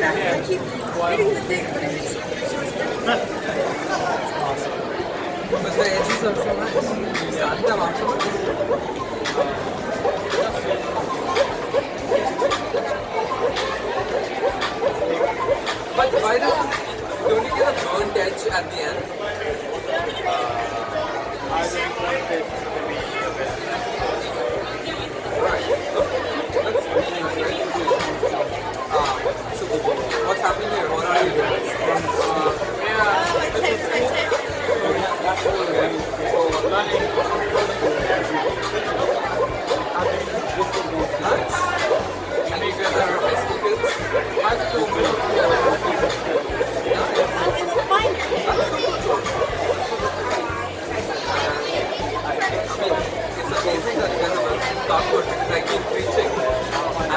exactly. I keep hitting the thing, but it's But the edges are so nice. You start them afterwards. But why don't you get a burnt edge at the end? Right. So what's happening here? What are you doing? And you guys are high school kids? It's amazing that you guys have talked about it because I keep preaching and I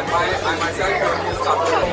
myself don't use copyright.